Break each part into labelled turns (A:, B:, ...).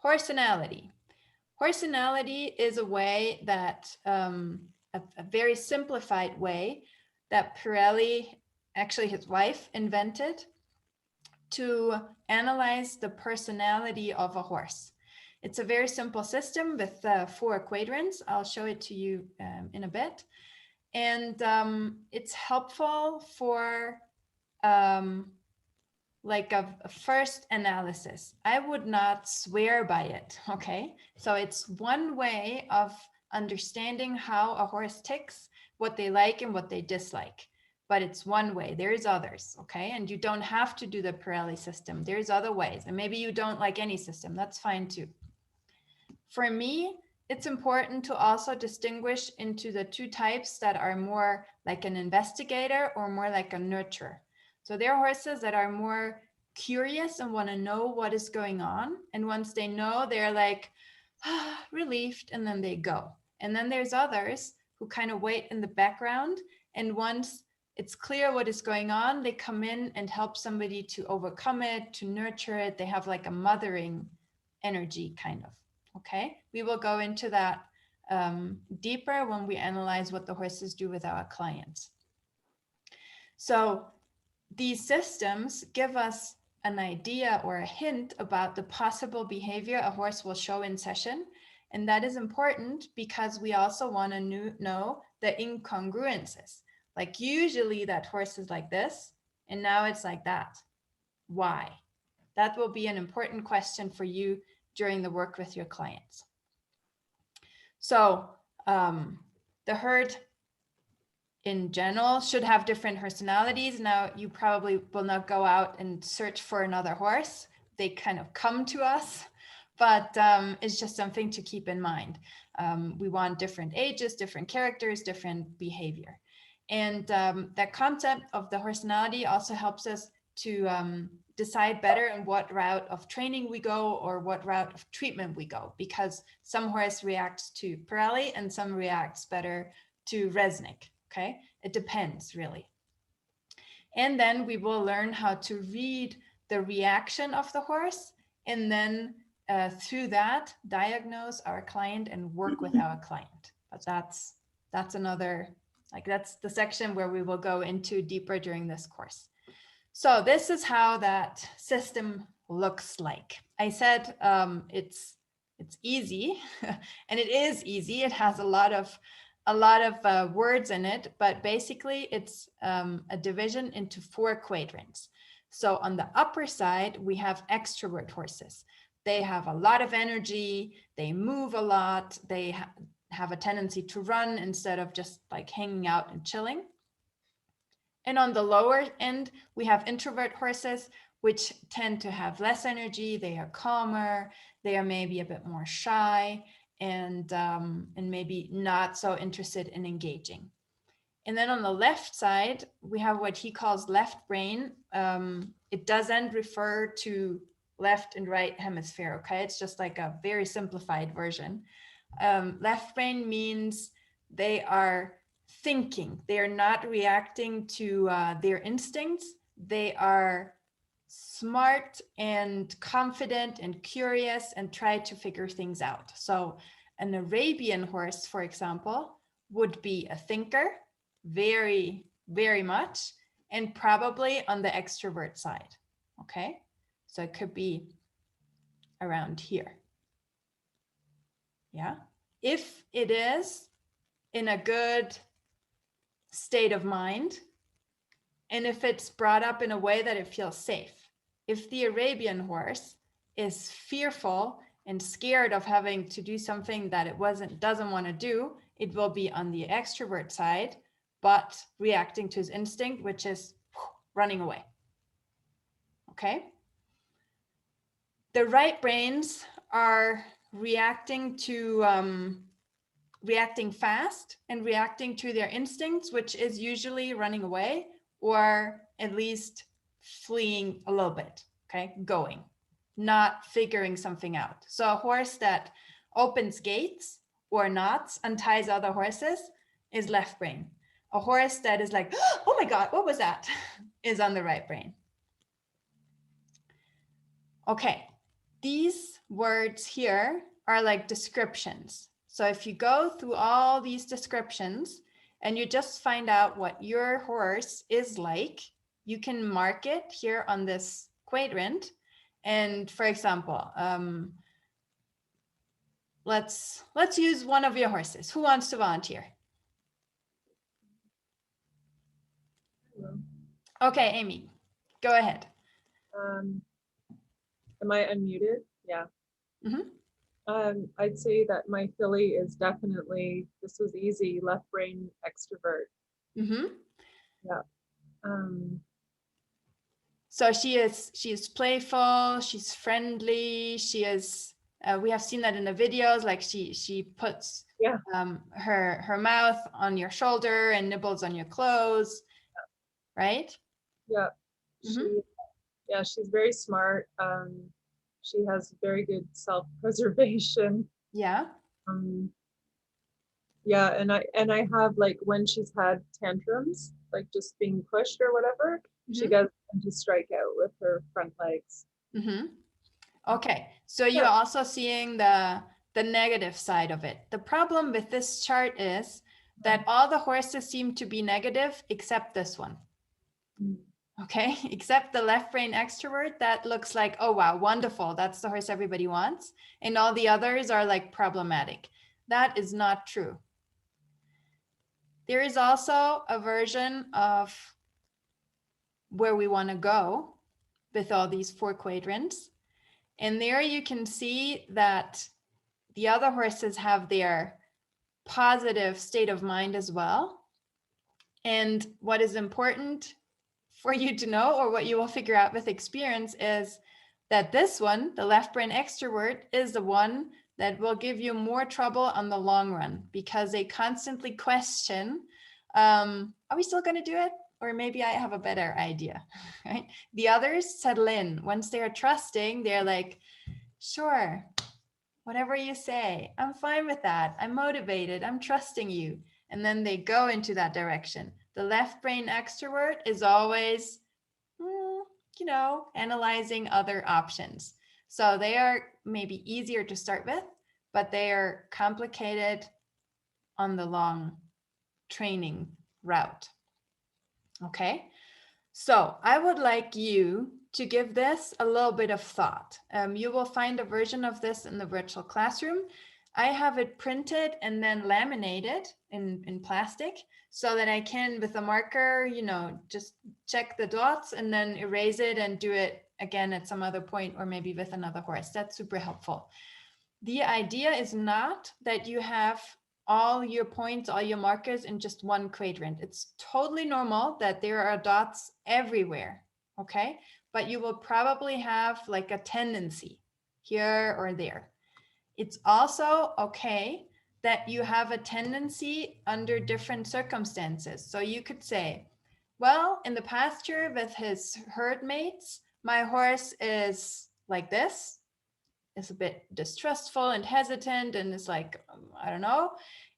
A: Horsenality. Horsenality is a way that, a very simplified way that Pirelli, actually his wife, invented to analyze the personality of a horse. It's a very simple system with 4 quadrants. I'll show it to you in a bit. And it's helpful for like a first analysis. I would not swear by it, okay? So it's one way of understanding how a horse ticks, what they like and what they dislike. But it's one way. There's others, okay? And you don't have to do the Pirelli system. There's other ways. And maybe you don't like any system. That's fine too. For me, it's important to also distinguish into the 2 types that are more like an investigator or more like a nurturer. So there are horses that are more curious and want to know what is going on. And once they know, they're like, relieved, and then they go. And then there's others who kind of wait in the background. And once it's clear what is going on, they come in and help somebody to overcome it, to nurture it. They have like a mothering energy kind of. Okay, we will go into that deeper when we analyze what the horses do with our clients. So these systems give us an idea or a hint about the possible behavior a horse will show in session. And that is important because we also want to know the incongruences. Like usually that horse is like this, and now it's like that. Why? That will be an important question for you during the work with your clients. So the herd in general should have different personalities. Now you probably will not go out and search for another horse. They kind of come to us, but it's just something to keep in mind. We want different ages, different characters, different behavior. And that concept of the horsenality also helps us to decide better in what route of training we go or what route of treatment we go, because some horse reacts to Pirelli and some reacts better to Resnick, okay? It depends really. And then we will learn how to read the reaction of the horse and then through that diagnose our client and work with our client. But that's another, like that's the section where we will go into deeper during this course. So this is how that system looks like. I said it's easy, and it is easy. It has a lot of words in it, but basically it's a division into 4 quadrants. So on the upper side, we have extrovert horses. They have a lot of energy. They move a lot. They have a tendency to run instead of just like hanging out and chilling. And on the lower end, we have introvert horses, which tend to have less energy. They are calmer. They are maybe a bit more shy and maybe not so interested in engaging. And then on the left side, we have what he calls left brain. It doesn't refer to left and right hemisphere, okay? It's just like a very simplified version. Left brain means they are thinking. They are not reacting to their instincts. They are smart and confident and curious and try to figure things out. So an Arabian horse, for example, would be a thinker, very, very much, and probably on the extrovert side, okay? So it could be around here. Yeah, if it is in a good state of mind, and if it's brought up in a way that it feels safe. If the Arabian horse is fearful and scared of having to do something that it doesn't want to do, it will be on the extrovert side, but reacting to his instinct, which is running away. Okay. The right brains are reacting fast and reacting to their instincts, which is usually running away or at least fleeing a little bit, okay, going, not figuring something out. So a horse that opens gates or knots, unties other horses, is left brain. A horse that is like, oh my God, what was that, is on the right brain. Okay, these words here are like descriptions. So if you go through all these descriptions and you just find out what your horse is like, you can mark it here on this quadrant. And for example, let's use one of your horses. Who wants to volunteer? Okay, Amy, go ahead.
B: Am I unmuted? Yeah. I'd say that my filly is definitely, this was easy, left brain extrovert. Yeah.
A: So she's playful, she's friendly, she is, we have seen that in the videos, like she puts her mouth on your shoulder and nibbles on your clothes, right?
B: Yeah. She's very smart. She has very good self-preservation.
A: Yeah.
B: Yeah, and I have, like, when she's had tantrums, like just being pushed or whatever, she does tend to strike out with her front legs.
A: Okay, so you're also seeing the negative side of it. The problem with this chart is that all the horses seem to be negative except this one. Okay, except the left brain extrovert, that looks like, oh wow, wonderful, that's the horse everybody wants. And all the others are like problematic. That is not true. There is also a version of where we want to go with all these 4 quadrants. And there you can see that the other horses have their positive state of mind as well. And what is important for you to know, or what you will figure out with experience, is that this one, the left brain extrovert, is the one that will give you more trouble on the long run, because they constantly question, are we still going to do it? Or maybe I have a better idea, right? The others settle in. Once they're trusting, they're like, sure, whatever you say, I'm fine with that. I'm motivated. I'm trusting you. And then they go into that direction. The left brain extrovert is always, analyzing other options. So they are maybe easier to start with, but they are complicated on the long training route. Okay. So I would like you to give this a little bit of thought. You will find a version of this in the virtual classroom. I have it printed and then laminated in plastic so that I can, with a marker, just check the dots and then erase it and do it again at some other point, or maybe with another horse. That's super helpful. The idea is not that you have all your points, all your markers in just one quadrant. It's totally normal that there are dots everywhere, okay? But you will probably have like a tendency here or there. It's also okay that you have a tendency under different circumstances. So you could say, well, in the pasture with his herd mates, my horse is like this, is a bit distrustful and hesitant and is like, I don't know.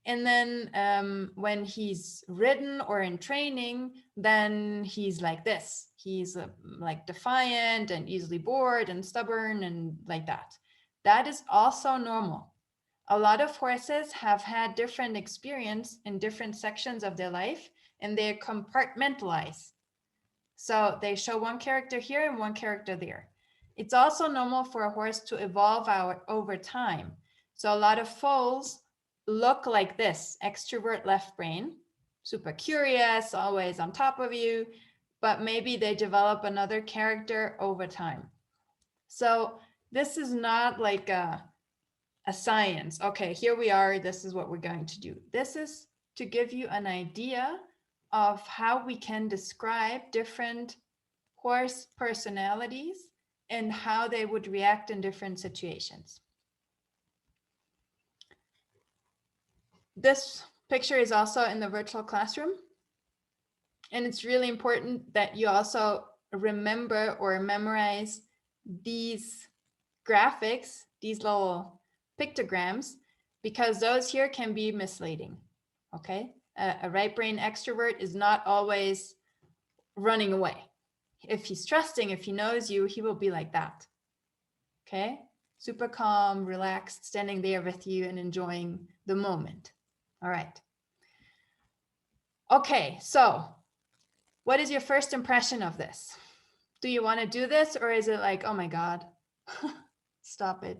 A: And then when he's ridden or in training, then he's like this. He's like defiant and easily bored and stubborn and like that. That is also normal. A lot of horses have had different experience in different sections of their life, and they compartmentalize. So they show one character here and one character there. It's also normal for a horse to evolve over time. So a lot of foals look like this: extrovert left brain, super curious, always on top of you, but maybe they develop another character over time. So this is not like a science. Okay, here we are, this is what we're going to do. This is to give you an idea of how we can describe different horse personalities and how they would react in different situations. This picture is also in the virtual classroom. And it's really important that you also remember or memorize these graphics, these little pictograms, because those here can be misleading. Okay, a right brain extrovert is not always running away. If he's trusting, if he knows you, he will be like that. Okay, super calm, relaxed, standing there with you and enjoying the moment. All right. Okay, so what is your first impression of this? Do you want to do this, or is it like, oh my God, stop it?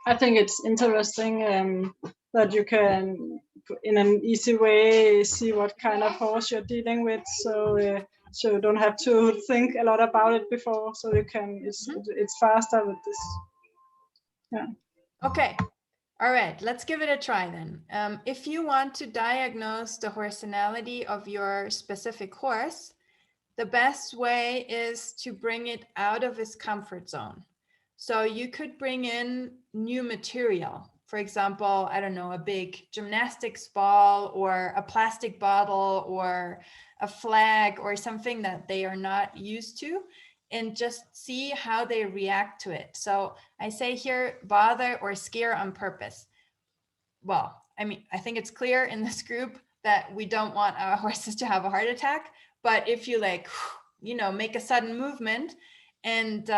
C: I think it's interesting that you can, in an easy way, see what kind of horse you're dealing with. So you don't have to think a lot about it before. So you can, it's faster with this. Yeah.
A: Okay. All right, let's give it a try then. If you want to diagnose the horsenality of your specific horse, the best way is to bring it out of its comfort zone. So you could bring in new material. For example, I don't know, a big gymnastics ball or a plastic bottle or a flag or something that they are not used to, and just see how they react to it. So I say here, bother or scare on purpose. Well, I mean, I think it's clear in this group that we don't want our horses to have a heart attack, but if you like, you know, make a sudden movement and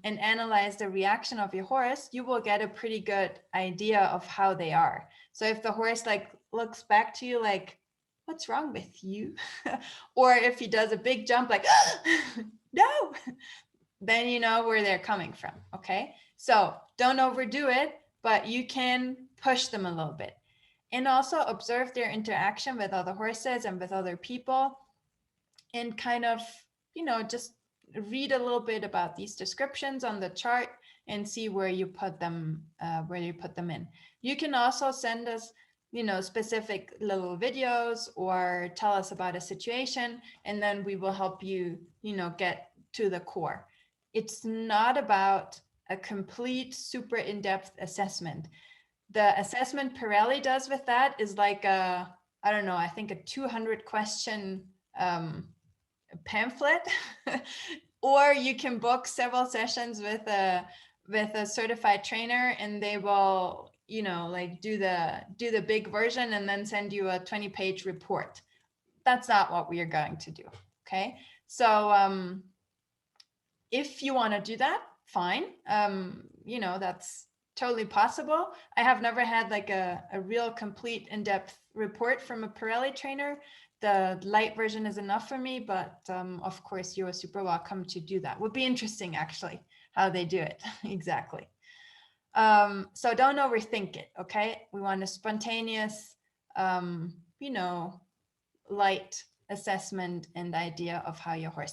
A: analyze the reaction of your horse, you will get a pretty good idea of how they are. So if the horse like looks back to you like, what's wrong with you? Or if he does a big jump like, no, then you know where they're coming from, okay? So don't overdo it, but you can push them a little bit. And also observe their interaction with other horses and with other people, and kind of, you know, just read a little bit about these descriptions on the chart and see where you put them in. You can also send us, you know, specific little videos or tell us about a situation, and then we will help you, you know, get to the core. It's not about a complete super in-depth assessment. The assessment Pirelli does with that is like a, I don't know, I think a 200 question pamphlet. Or you can book several sessions with a certified trainer, and they will, you know, like do the big version and then send you a 20-page report. That's not what we are going to do. Okay, so if you want to do that, fine. You know, that's totally possible. I have never had like a real complete in-depth report from a Pirelli trainer. The light version is enough for me, but of course you are super welcome to do that. Would be interesting actually how they do it. Exactly. So don't overthink it, okay? We want a spontaneous, you know, light assessment and idea of how your horse